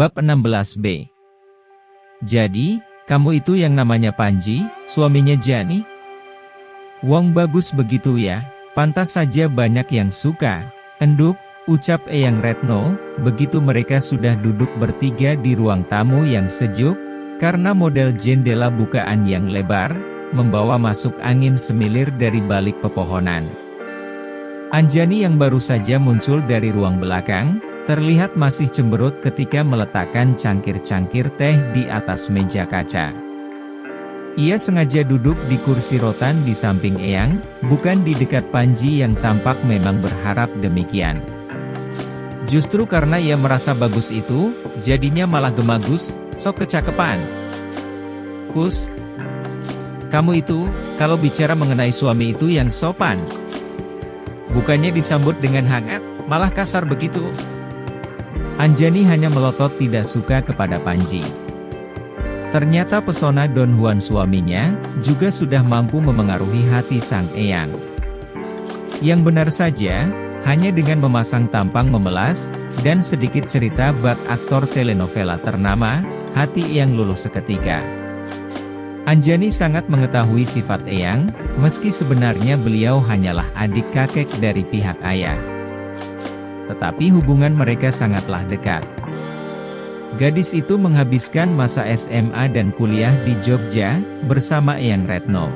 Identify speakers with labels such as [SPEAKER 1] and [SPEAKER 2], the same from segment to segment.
[SPEAKER 1] Bab 16b. Jadi, kamu itu yang namanya Panji, suaminya Jani? Wong bagus begitu ya, pantas saja banyak yang suka. Enduk, ucap Eyang Retno, begitu mereka sudah duduk bertiga di ruang tamu yang sejuk, karena model jendela bukaan yang lebar, membawa masuk angin semilir dari balik pepohonan. Anjani yang baru saja muncul dari ruang belakang, terlihat masih cemberut ketika meletakkan cangkir-cangkir teh di atas meja kaca. Ia sengaja duduk di kursi rotan di samping Eyang, bukan di dekat Panji yang tampak memang berharap demikian. Justru karena ia merasa bagus itu, jadinya malah gemagus, sok kecakepan. Kus, kamu itu, kalau bicara mengenai suami itu yang sopan. Bukannya disambut dengan hangat, malah kasar begitu. Anjani hanya melotot tidak suka kepada Panji. Ternyata pesona Don Juan suaminya, juga sudah mampu memengaruhi hati sang Eyang. Yang benar saja, hanya dengan memasang tampang memelas, dan sedikit cerita bak aktor telenovela ternama, hati Eyang luluh seketika. Anjani sangat mengetahui sifat Eyang, meski sebenarnya beliau hanyalah adik kakek dari pihak ayah. Tetapi hubungan mereka sangatlah dekat. Gadis itu menghabiskan masa SMA dan kuliah di Jogja, bersama Eyang Retno.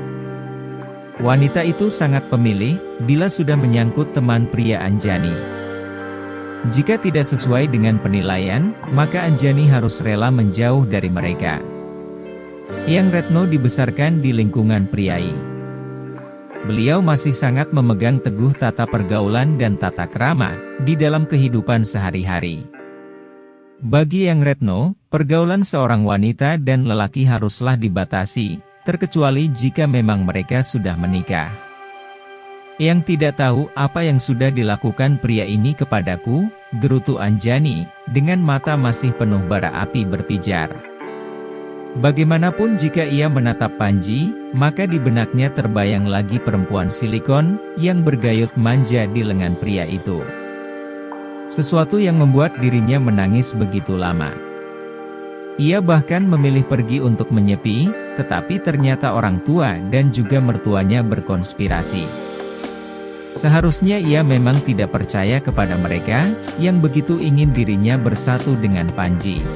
[SPEAKER 1] Wanita itu sangat pemilih, bila sudah menyangkut teman pria Anjani. Jika tidak sesuai dengan penilaian, maka Anjani harus rela menjauh dari mereka. Eyang Retno dibesarkan di lingkungan priai. Beliau masih sangat memegang teguh tata pergaulan dan tata krama, di dalam kehidupan sehari-hari. Bagi Eyang Retno, pergaulan seorang wanita dan lelaki haruslah dibatasi, terkecuali jika memang mereka sudah menikah. Eyang tidak tahu apa yang sudah dilakukan pria ini kepadaku, gerutu Anjani, dengan mata masih penuh bara api berpijar. Bagaimanapun jika ia menatap Panji, maka di benaknya terbayang lagi perempuan silikon, yang bergayut manja di lengan pria itu. Sesuatu yang membuat dirinya menangis begitu lama. Ia bahkan memilih pergi untuk menyepi, tetapi ternyata orang tua dan juga mertuanya berkonspirasi. Seharusnya ia memang tidak percaya kepada mereka, yang begitu ingin dirinya bersatu dengan Panji.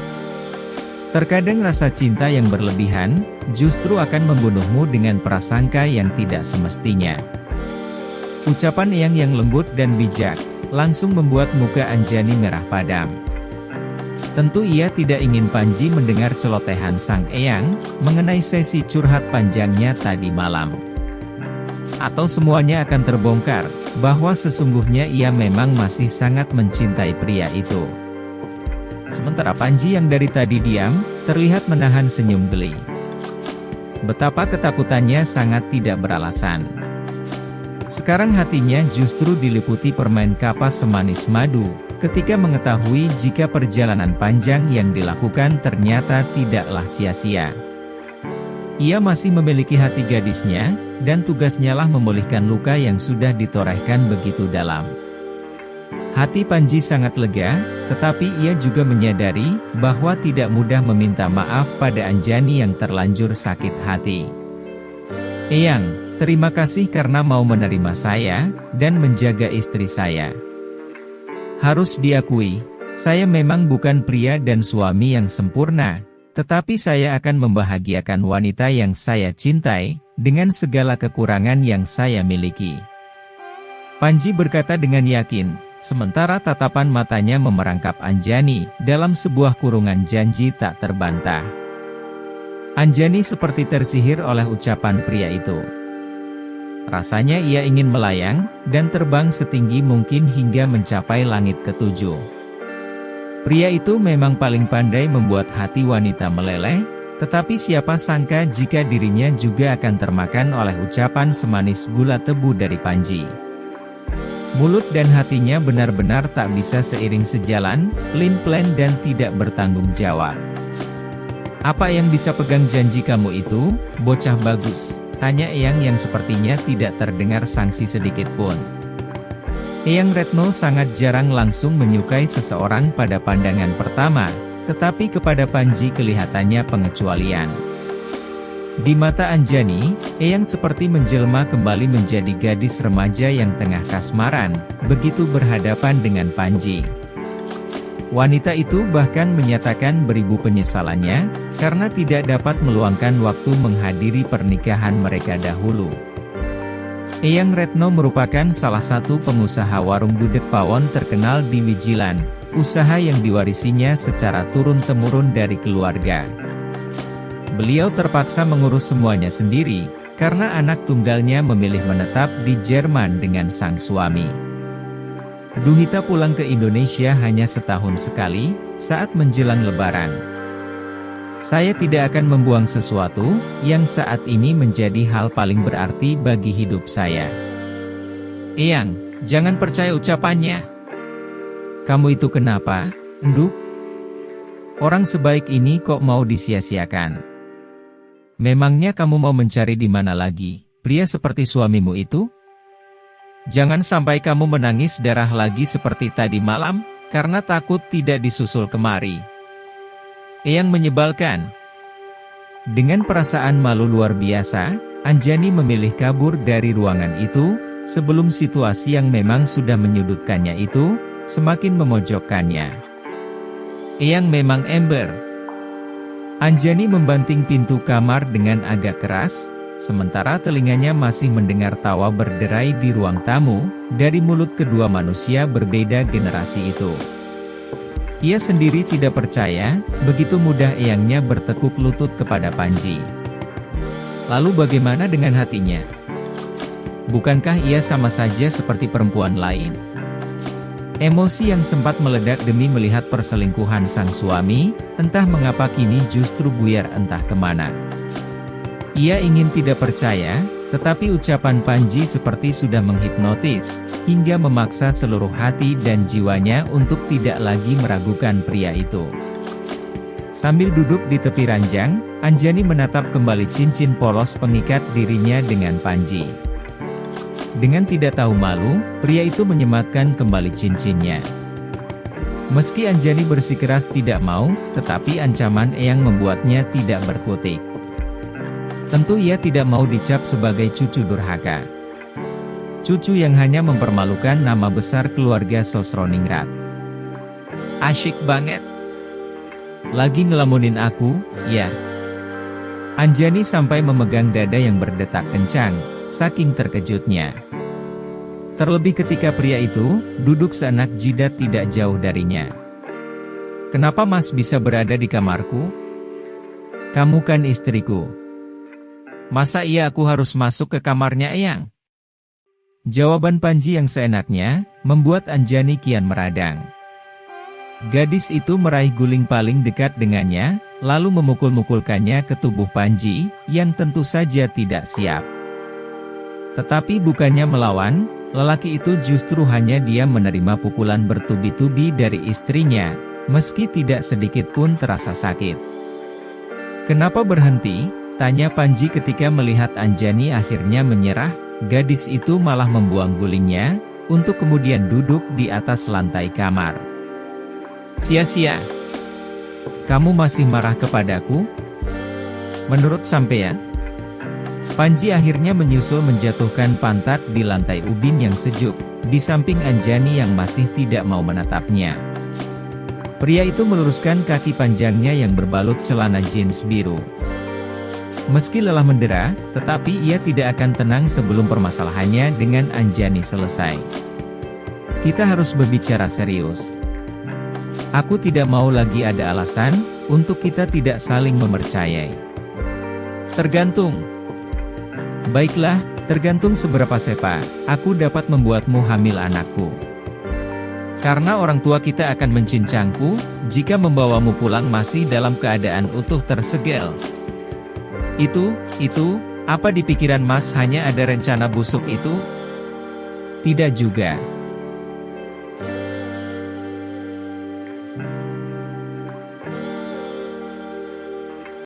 [SPEAKER 1] Terkadang rasa cinta yang berlebihan, justru akan membunuhmu dengan prasangka yang tidak semestinya. Ucapan Eyang yang lembut dan bijak, langsung membuat muka Anjani merah padam. Tentu ia tidak ingin Panji mendengar celotehan sang Eyang, mengenai sesi curhat panjangnya tadi malam. Atau semuanya akan terbongkar, bahwa sesungguhnya ia memang masih sangat mencintai pria itu. Sementara Panji yang dari tadi diam, terlihat menahan senyum geli. Betapa ketakutannya sangat tidak beralasan. Sekarang hatinya justru diliputi permen kapas semanis madu, ketika mengetahui jika perjalanan panjang yang dilakukan ternyata tidaklah sia-sia. Ia masih memiliki hati gadisnya, dan tugasnya lah memulihkan luka yang sudah ditorehkan begitu dalam. Hati Panji sangat lega, tetapi ia juga menyadari, bahwa tidak mudah meminta maaf pada Anjani yang terlanjur sakit hati. Eyang, terima kasih karena mau menerima saya, dan menjaga istri saya. Harus diakui, saya memang bukan pria dan suami yang sempurna, tetapi saya akan membahagiakan wanita yang saya cintai, dengan segala kekurangan yang saya miliki. Panji berkata dengan yakin. Sementara tatapan matanya memerangkap Anjani, dalam sebuah kurungan janji tak terbantah. Anjani seperti tersihir oleh ucapan pria itu. Rasanya ia ingin melayang, dan terbang setinggi mungkin hingga mencapai langit ketujuh. Pria itu memang paling pandai membuat hati wanita meleleh, tetapi siapa sangka jika dirinya juga akan termakan oleh ucapan semanis gula tebu dari Panji. Mulut dan hatinya benar-benar tak bisa seiring sejalan, limp-plan dan tidak bertanggung jawab. Apa yang bisa pegang janji kamu itu, bocah bagus? Tanya Eyang yang sepertinya tidak terdengar sangsi sedikit pun. Eyang Retno sangat jarang langsung menyukai seseorang pada pandangan pertama, Tetapi kepada Panji kelihatannya pengecualian. Di mata Anjani, Eyang seperti menjelma kembali menjadi gadis remaja yang tengah kasmaran, begitu berhadapan dengan Panji. Wanita itu bahkan menyatakan beribu penyesalannya, karena tidak dapat meluangkan waktu menghadiri pernikahan mereka dahulu. Eyang Retno merupakan salah satu pengusaha warung gudeg pawon terkenal di Wijilan, usaha yang diwarisinya secara turun-temurun dari keluarga. Beliau terpaksa mengurus semuanya sendiri, karena anak tunggalnya memilih menetap di Jerman dengan sang suami. Duhita pulang ke Indonesia hanya setahun sekali, saat menjelang Lebaran. Saya tidak akan membuang sesuatu, yang saat ini menjadi hal paling berarti bagi hidup saya. Eyang, jangan percaya ucapannya. Kamu itu kenapa, Enduk? Orang sebaik ini kok mau disia-siakan? Memangnya kamu mau mencari di mana lagi, pria seperti suamimu itu? Jangan sampai kamu menangis darah lagi seperti tadi malam, karena takut tidak disusul kemari. Eyang menyebalkan. Dengan perasaan malu luar biasa, Anjani memilih kabur dari ruangan itu, sebelum situasi yang memang sudah menyudutkannya itu, semakin memojokkannya. Eyang memang ember. Anjani membanting pintu kamar dengan agak keras, sementara telinganya masih mendengar tawa berderai di ruang tamu, dari mulut kedua manusia berbeda generasi itu. Ia sendiri tidak percaya, begitu mudah Eyangnya bertekuk lutut kepada Panji. Lalu bagaimana dengan hatinya? Bukankah ia sama saja seperti perempuan lain? Emosi yang sempat meledak demi melihat perselingkuhan sang suami, entah mengapa kini justru buyar entah kemana. Ia ingin tidak percaya, tetapi ucapan Panji seperti sudah menghipnotis, hingga memaksa seluruh hati dan jiwanya untuk tidak lagi meragukan pria itu. Sambil duduk di tepi ranjang, Anjani menatap kembali cincin polos pengikat dirinya dengan Panji. Dengan tidak tahu malu, pria itu menyematkan kembali cincinnya. Meski Anjani bersikeras tidak mau, tetapi ancaman Eyang membuatnya tidak berkutik. Tentu ia tidak mau dicap sebagai cucu durhaka. Cucu yang hanya mempermalukan nama besar keluarga Sosroningrat. Asyik banget. Lagi ngelamunin aku, ya? Anjani sampai memegang dada yang berdetak kencang, saking terkejutnya. Terlebih ketika pria itu, duduk seenak jidat tidak jauh darinya. Kenapa Mas bisa berada di kamarku? Kamu kan istriku. Masa iya aku harus masuk ke kamarnya Eyang? Jawaban Panji yang seenaknya, membuat Anjani kian meradang. Gadis itu meraih guling paling dekat dengannya, lalu memukul-mukulkannya ke tubuh Panji, yang tentu saja tidak siap. Tetapi bukannya melawan, lelaki itu justru hanya diam menerima pukulan bertubi-tubi dari istrinya, meski tidak sedikit pun terasa sakit. Kenapa berhenti? Tanya Panji ketika melihat Anjani akhirnya menyerah, gadis itu malah membuang gulingnya, untuk kemudian duduk di atas lantai kamar. Sia-sia. Kamu masih marah kepadaku? Menurut sampean? Panji akhirnya menyusul menjatuhkan pantat di lantai ubin yang sejuk, di samping Anjani yang masih tidak mau menatapnya. Pria itu meluruskan kaki panjangnya yang berbalut celana jeans biru. Meski lelah mendera, tetapi ia tidak akan tenang sebelum permasalahannya dengan Anjani selesai. Kita harus berbicara serius. Aku tidak mau lagi ada alasan, untuk kita tidak saling mempercayai. Tergantung. Baiklah, tergantung seberapa sepa, aku dapat membuatmu hamil anakku. Karena orang tua kita akan mencincangku, jika membawamu pulang masih dalam keadaan utuh tersegel. Itu, apa di pikiran Mas hanya ada rencana busuk itu? Tidak juga.